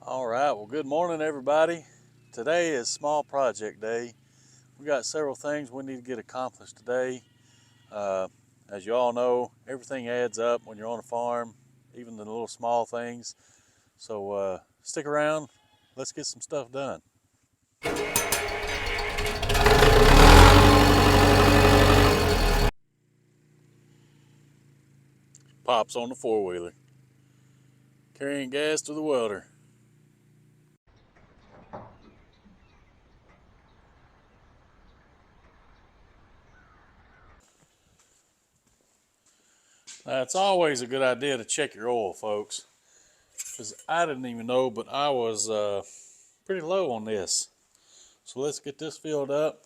All right, well, good morning, everybody. Today is small project day. We got several things we need to get accomplished today. Uh, as you all know, everything adds up when you're on a farm, even the little small things. So stick around. Let's get some stuff done. Pops on the four-wheeler, carrying gas to the welder. Now, it's always a good idea to check your oil, folks, because I didn't even know, but I was pretty low on this. So let's get this filled up,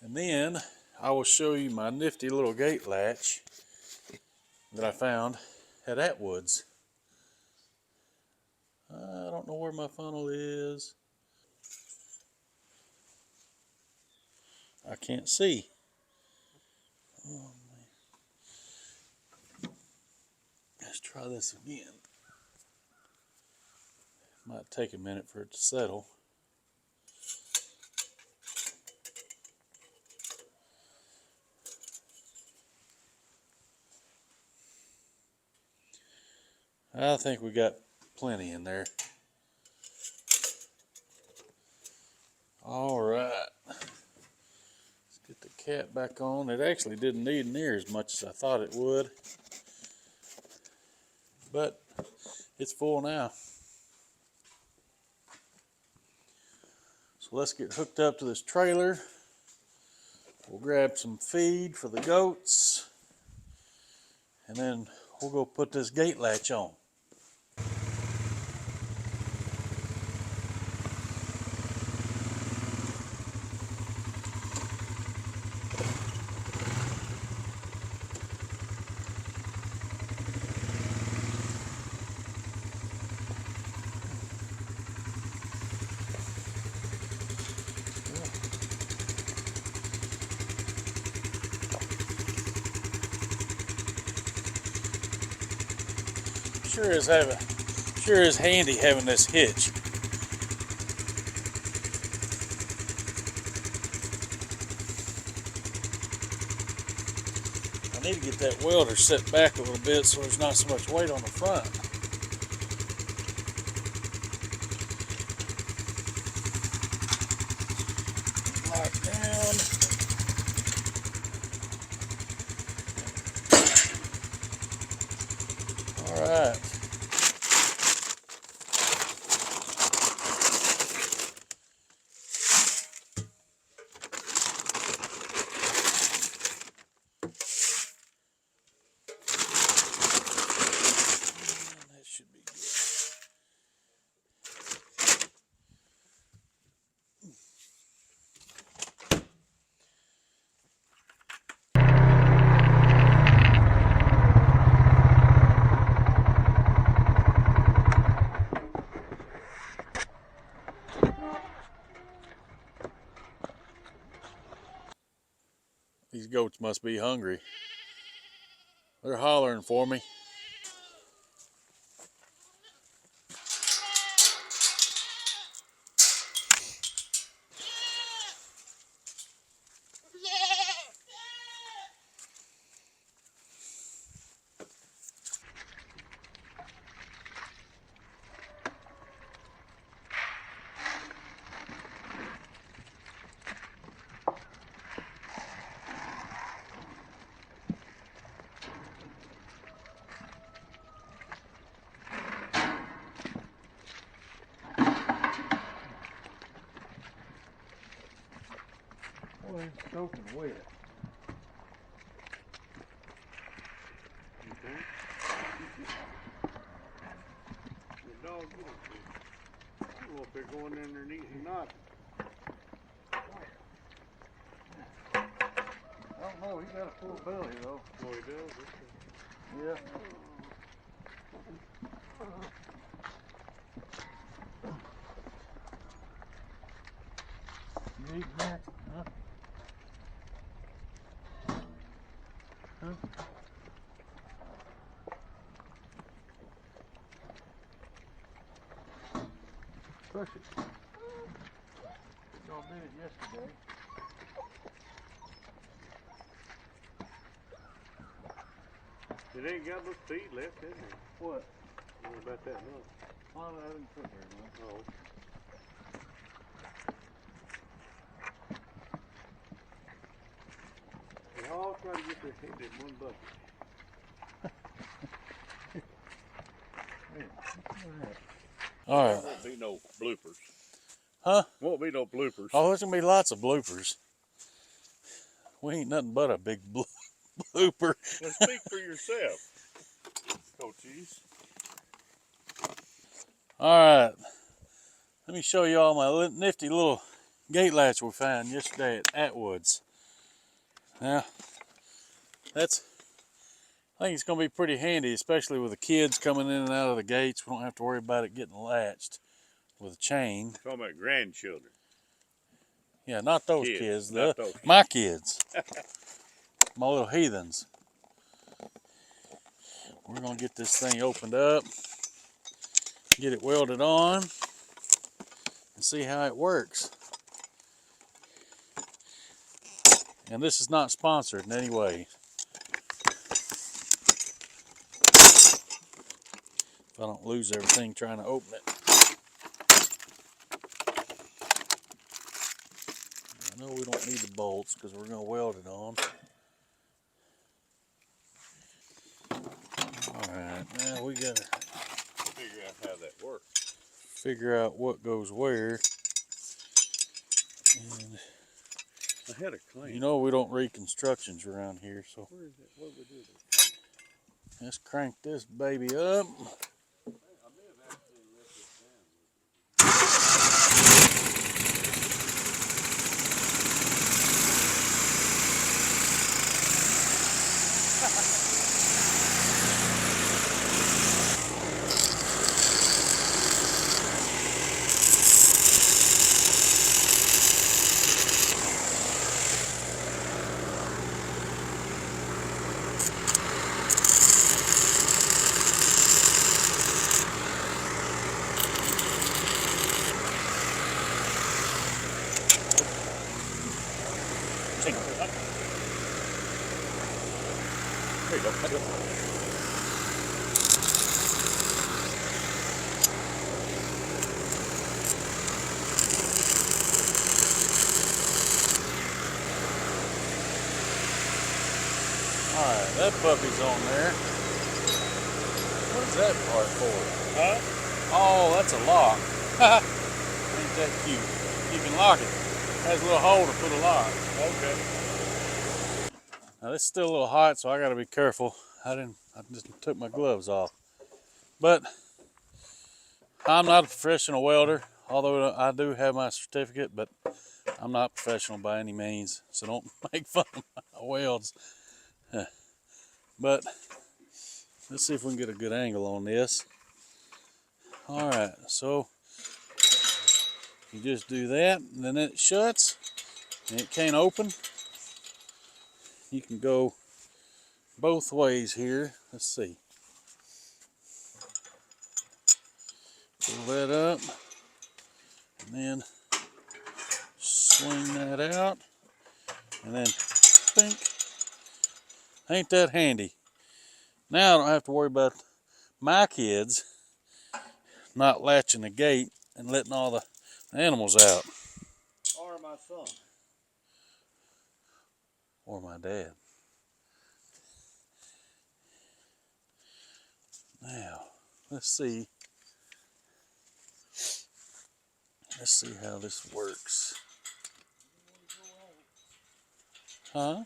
and then I will show you my nifty little gate latch that I found at Atwood's. I don't know where my funnel is. I can't see. Oh, let's try this again. Might take a minute for it to settle. I think we got plenty in there. All right. Let's get the cap back on. It actually didn't need near as much as I thought it would, but it's full now. So let's get hooked up to this trailer. We'll grab some feed for the goats, and then we'll go put this gate latch on. Sure is handy having this hitch. I need to get that welder set back a little bit so there's not so much weight on the front. Lock down. All right. That should be good. These goats must be hungry. They're hollering for me. Boy, it's soaking wet. The dog get it. I don't know if they're going underneath or not. I don't know, he got a full belly though. Oh, he does? Okay. Yeah. You eating that? Huh? Huh? Push it. Y'all did it yesterday. It ain't got much feed left, has it? What? What about that much? Oh, I didn't put very much. Oh. They all try to get their head in one bucket. All There right. won't be no bloopers. Huh? Won't be no bloopers. Oh, there's gonna be lots of bloopers. We ain't nothing but a big blooper. Well, speak for yourself, Coaches. All right. Let me show you all my nifty little gate latch we found yesterday at Atwood's. Now, I think it's gonna be pretty handy, especially with the kids coming in and out of the gates. We don't have to worry about it getting latched with a chain. Talking about grandchildren. Yeah, not those kids. Not those. My kids. My little heathens. We're gonna get this thing opened up, get it welded on, and see how it works. And this is not sponsored in any way. If I don't lose everything trying to open it. I know we don't need the bolts because we're gonna weld it on. Alright, now we gotta Figure out how that works. figure out what goes where. And I had a claim. you know we don't read constructions around here, so Where is it? What do we do with this? let's crank this baby up. There you go. There you go. Alright, that puppy's on there. What is that part for? Huh? Oh, that's a lock. Ain't that cute? You can lock it. Has a little hole to put a lock. Okay. Now this is still a little hot, so I gotta be careful. I just took my gloves off. But I'm not a professional welder, although I do have my certificate, but I'm not professional by any means, so don't make fun of my welds. But let's see if we can get a good angle on this. All right, so you just do that, and then it shuts, and it can't open. You can go both ways here. Let's see. Pull that up, and then swing that out, and then think. Ain't that handy? Now I don't have to worry about my kids not latching the gate and letting all the animals out. Or my son. Or my dad. Now, let's see. Let's see how this works. Huh?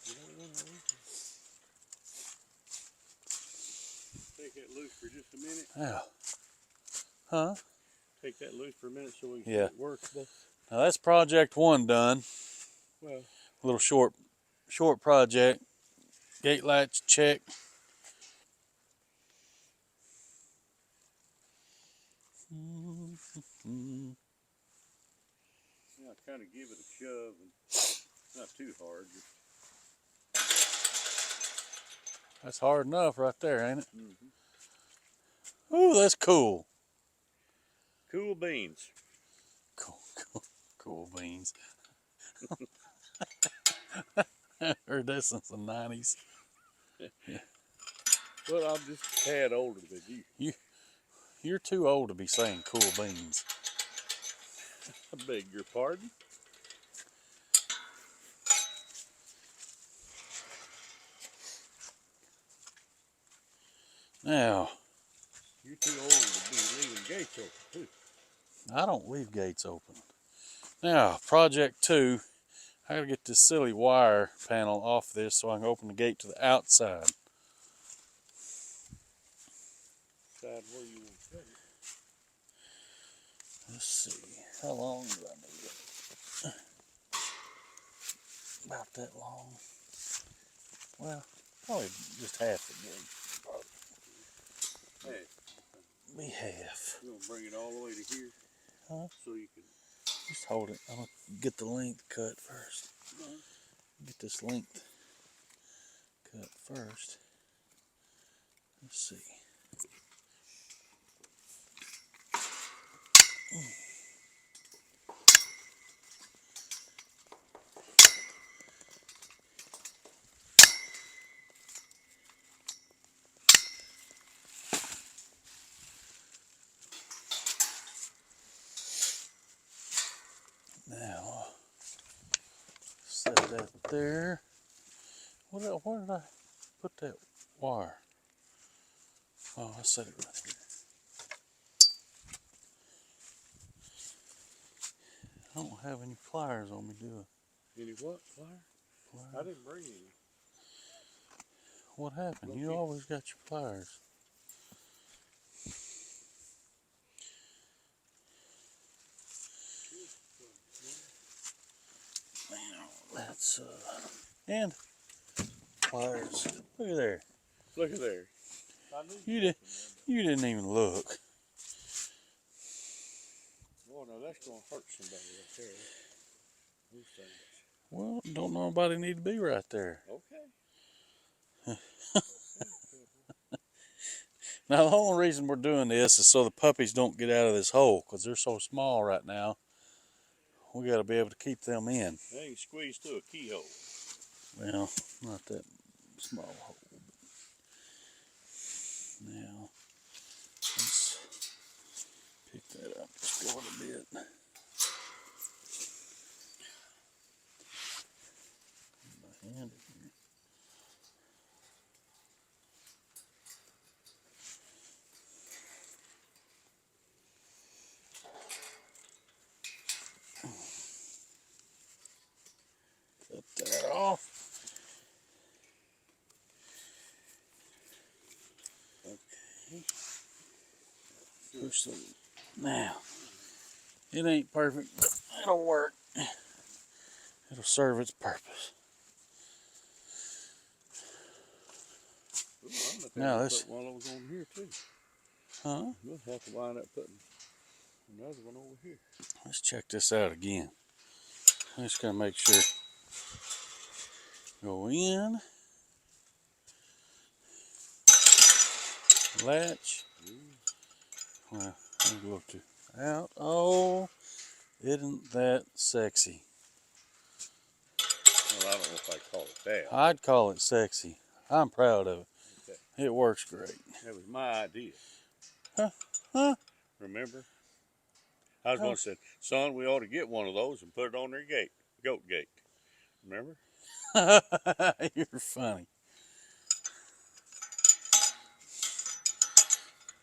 Take that loose for just a minute. Yeah. Huh? Take that loose for a minute so we can Yeah. see it works. Now that's project one done. Well, A little short project. Gate latch check. yeah, kind of give it a shove and not too hard. That's hard enough right there, ain't it? Mm-hmm. Ooh, that's cool. Cool beans. Cool beans. Heard that since the 90s. Yeah. Well, I'm just a tad older than you. You're too old to be saying cool beans. I beg your pardon. Now, You're too old to be leaving gates open, too. I don't leave gates open. Now, project 2, I gotta get this silly wire panel off this so I can open the gate to the outside. Decide where you want to cut it. Let's see, how long do I need it? About that long. Well, probably just half the gate. Hey, Be half. you want to bring it all the way to here? Huh? So you can. Just hold it. I'm gonna get the length cut first. Get this length cut first. Let's see. Now, set that there. Where did I put that wire? Oh, I set it right here. I don't have any pliers on me, do I? Any what? Pliers? Pliers? I didn't bring any. What happened? Okay. You always got your pliers. Now, that's, and pliers. Look at there. Look at there. You didn't even look. Oh, no, that's going to hurt somebody right there. Those things. Well, don't nobody need to be right there. Okay. Now, the only reason we're doing this is so the puppies don't get out of this hole, because they're so small right now. We got to be able to keep them in. They can squeeze through a keyhole. Well, not that small hole. Now, let's pick that up just a little bit. My hand in here. Cut that off. Okay. Push the. Now, it ain't perfect, but it'll work. It'll serve its purpose. Ooh, I'm gonna Now have to this. put one of those on here too. Huh? We'll have to wind up putting another one over here. Let's check this out again. I'm just gonna make sure. Go in. Latch. Well, let me look out. Oh, isn't that sexy? Well, I don't know if I call it that. I'd call it sexy. I'm proud of it. Okay. It works great. That was my idea. Huh? Huh? Remember? I was going to say, son, we ought to get one of those and put it on their gate, goat gate. Remember? You're funny.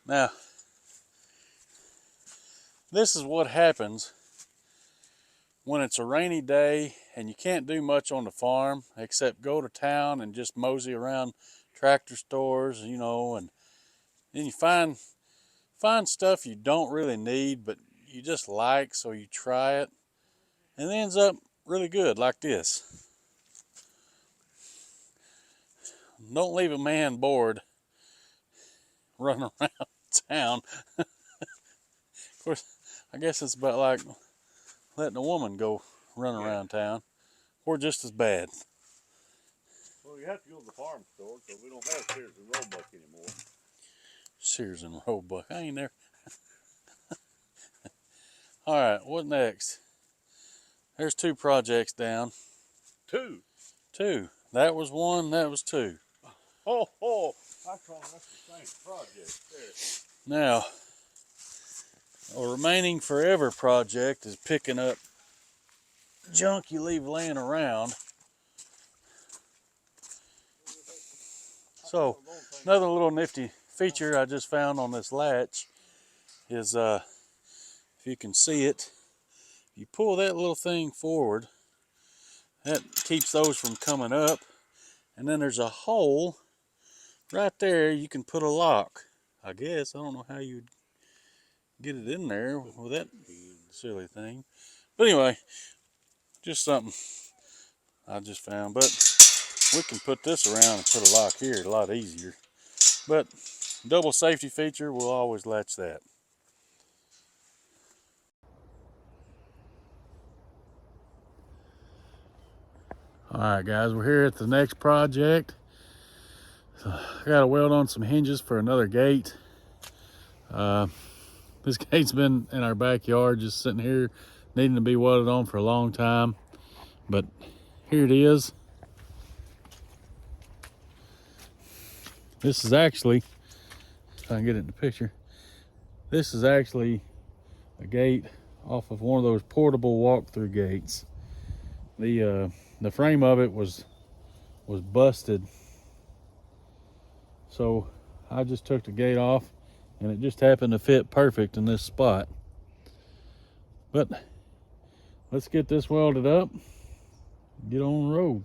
Now, this is what happens when it's a rainy day and you can't do much on the farm except go to town and just mosey around tractor stores, you know, and then you find stuff you don't really need but you just like, so you try it, and it ends up really good, like this. Don't leave a man bored running around town. Of course, I guess it's about like letting a woman go run around town, or just as bad. Well, you have to go to the farm store because we don't have Sears and Roebuck anymore. Sears and Roebuck, I ain't there. All right, what next? There's 2 projects down. 2. 2. That was 1, that was 2. Oh, I call that the same project there. Now, a remaining forever project is picking up junk you leave laying around. So, another little nifty feature I just found on this latch is, if you can see it, you pull that little thing forward, that keeps those from coming up, and then there's a hole right there. You can put a lock, I guess. I don't know how you'd get it in there with that silly thing, but anyway, just something I just found. But we can put this around and put a lock here a lot easier, but double safety feature, we'll always latch that. Alright guys, we're here at the next project. So I gotta weld on some hinges for another gate. This gate's been in our backyard just sitting here needing to be welded on for a long time, but here it is. This is actually, if I can get it in the picture, this is actually a gate off of one of those portable walk-through gates. The frame of it was busted, so I just took the gate off, and it just happened to fit perfect in this spot. But let's get this welded up, get on the road.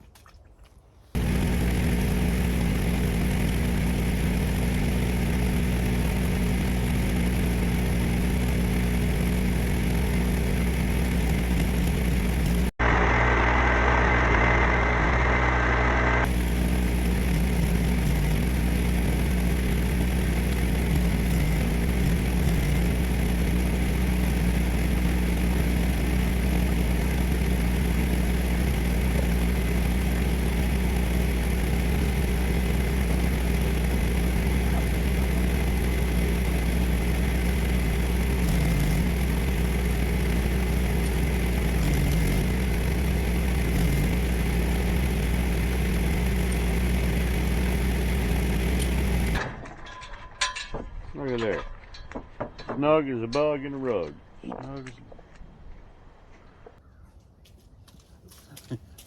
Look at there. Snug as a bug in a rug.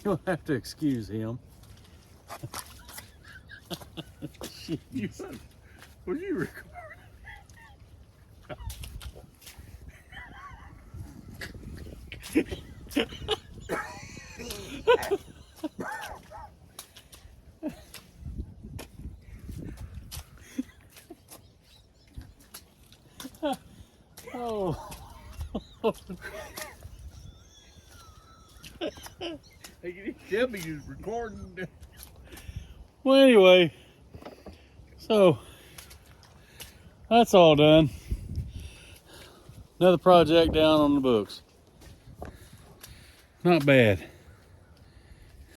You'll have to excuse him. Were you recording? Oh. Hey, tell me you was recording. Well, anyway, so that's all done. Another project down on the books. Not bad.